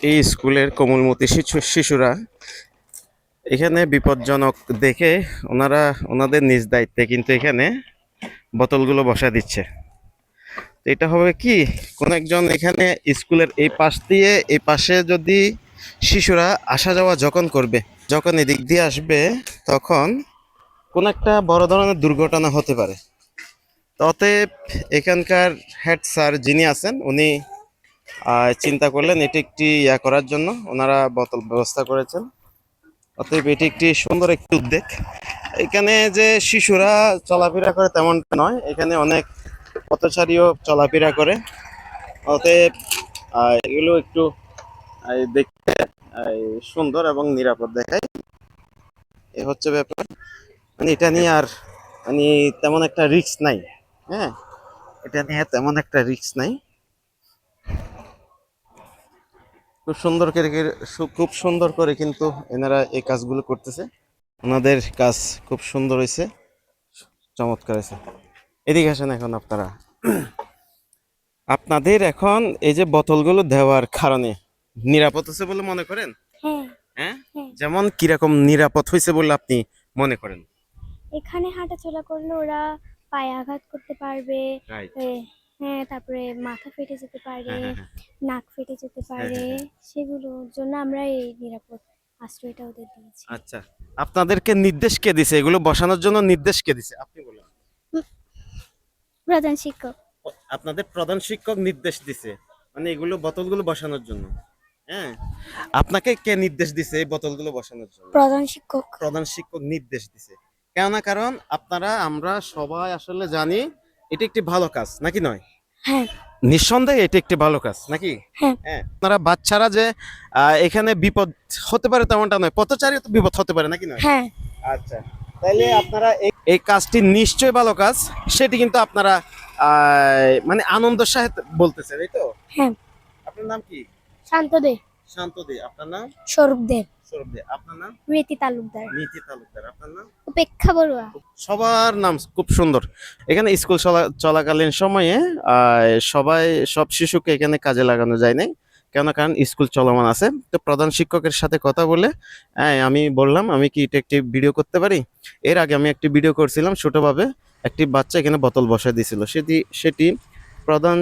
এই স্কুলের কোমলমতি শিশুরা এখানে বিপজ্জনক দেখে ওনারা ওনাদের নিজ দায়িত্বে কিন্তু এখানে বোতলগুলো বসা দিচ্ছে। তো এটা হবে কি, কোন একজন এখানে স্কুলের এই পাশ দিয়ে এই পাশে যদি শিশুরা আসা যাওয়া যখন এদিক দিয়ে আসবে, তখন কোন একটা বড় ধরনের দুর্ঘটনা হতে পারে। তো অতএব এখানকার হেড স্যার যিনি আছেন উনি চিন্তা করলেন এটি একটি করার জন্য ওনারা বোতল ব্যবস্থা করেছেন। অতএব এটি একটি সুন্দর একটি উদ্যোগ। এখানে যে শিশুরা চলাফেরা করে তেমনটা নয়, এখানে অনেক পথচারীও চলাফেরা করে। অতএব এগুলো একটু দেখতে সুন্দর এবং নিরাপদ দেখায়, এ হচ্ছে ব্যাপার। মানে এটা নিয়ে আর মানে তেমন একটা রিস্ক নাই। হ্যাঁ, এটা নিয়ে তেমন একটা রিস্ক নাই। খুব সুন্দর করে কিন্তু এনারা এই কাজগুলো করতেছে। ওনাদের কাজ খুব সুন্দর হয়েছে, চমৎকার হয়েছে। এদিকে আসেন এখন আপনারা। আপনাদের এখন এই যে বোতলগুলো দেওয়ার কারণে নিরাপদ হচ্ছে বলে মনে করেন? হ্যাঁ। হ্যাঁ, হ্যাঁ, যেমন কিরকম নিরাপদ হয়েছে বলে আপনি মনে করেন? এখানে হাঁটাচলা করলে ওরা পায়ে আঘাত করতে পারবে। রাইট। হ্যাঁ, তারপরে মাথা ফেটে যেতে পারে, হ্যাঁ, হ্যাঁ, হ্যাঁ, নাক ফেটে যেতে হ্যাঁ, পারে। হ্যাঁ, হ্যাঁ। সেগুলোর জন্য আমরা এই নিরাপদ আশ্রয়টা ওদের দিয়েছি। আচ্ছা, আপনাদেরকে নির্দেশ কে দিছে এগুলো বসানোর জন্য? নির্দেশ কে দিছে আপনি বলেন। উম, প্রধান শিক্ষক। আপনাদের প্রধান শিক্ষক নির্দেশ দিছে, মানে এগুলো বোতলগুলো বসানোর জন্য? হ্যাঁ, আপনাকে কে নির্দেশ দিছে এই বোতলগুলো বসানোর জন্য? প্রধান শিক্ষক। প্রধান শিক্ষক নির্দেশ দিছে। কেননা কারণ আপনারা সবাই আসলে জানি এটা একটি ভালো কাজ, নাকি নয়? হ্যাঁ। নিঃসন্দেহে এটা একটি ভালো কাজ, নাকি? হ্যাঁ। হ্যাঁ, আপনারা বাচ্চারা যে এখানে বিপদ হতে পারে তেমনটা নয়, পথচারী তো বিপদ হতে পারে, নাকি নয়? হ্যাঁ। আচ্ছা, তাইলে আপনারা এই কাজটি নিশ্চয়ই ভালো কাজ, সেটি কিন্তু আপনারা মানে আনন্দের সাথে বলতেছেন, এই তো? হ্যাঁ। আপনার নাম কি? শান্ত দে। শান্ত দে। আপনার নাম? স্বরূপ দে। সৌরভ দে। আপনার নাম? রীতি তালুকদার। নীতি তালুকদার। আপনার নাম? উপেক্ষা বড়ুয়া। সবার নাম খুব সুন্দর। এখানে স্কুল চলাকালীন সময়ে সবাই সব শিশুকে এখানে কাজে লাগানো যায় নাই, কারণ স্কুল চলমান আছে। তো প্রধান শিক্ষকের সাথে কথা বলে আমি বললাম আমি কি এটা একটি ভিডিও করতে পারি। এর আগে আমি একটি ভিডিও করছিলাম ছোটভাবে, একটি বাচ্চা এখানে বোতল বসায় দিয়েছিল। সেটি প্রধান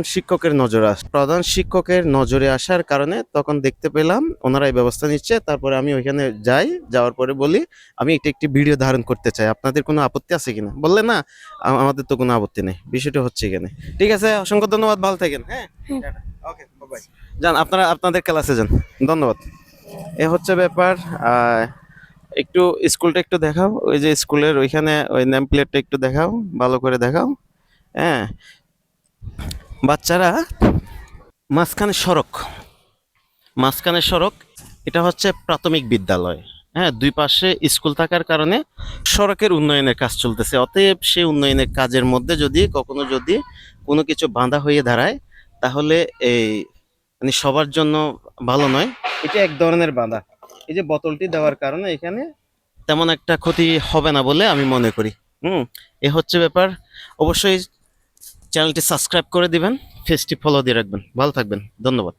শিক্ষকের নজরে আসার কারণে তখন দেখতে পেলাম ওনারা এই ব্যবস্থা নিচ্ছে। তারপরে আমি ওইখানে যাওয়ার পরে বলি আমি এটা একটি ভিডিও ধারণ করতে চাই, আপনাদের কোনো আপত্তি আছে কিনা? বললে না, আমাদের তো কোনো আপত্তি নেই। বিষয়টা হচ্ছে এখানে। ঠিক আছে, অসংখ্য ধন্যবাদ, ভালো থাকেন। হ্যাঁ, ওকে, বাই। যান, আপনারা আপনাদের ক্লাসে যান। ধন্যবাদ। এ হচ্ছে ব্যাপার। একটু স্কুলটা একটু দেখাও, ওই যে স্কুলের ওইখানে ওই নেম প্লেটটা একটু দেখাও, ভালো করে দেখাও। হ্যাঁ, বাচ্চারা মাঝখানে সড়ক, এটা হচ্ছে প্রাথমিক বিদ্যালয়। হ্যাঁ, দুই পাশে স্কুল থাকার কারণে সড়কের উন্নয়নের কাজ চলতেছে। অতএব সেই উন্নয়নের কাজের মধ্যে যদি কোনো কিছু বাধা হয়ে দাঁড়ায়, তাহলে এই মানে সবার জন্য ভালো নয়। এটা এক ধরনের বাধা। এই যে বোতলটি দেওয়ার কারণে এখানে তেমন একটা ক্ষতি হবে না বলে আমি মনে করি। এ হচ্ছে ব্যাপার। অবশ্যই চ্যানেলটি সাবস্ক্রাইব করে দিবেন, পেজটি ফলো দিয়ে রাখবেন। ভালো থাকবেন, ধন্যবাদ।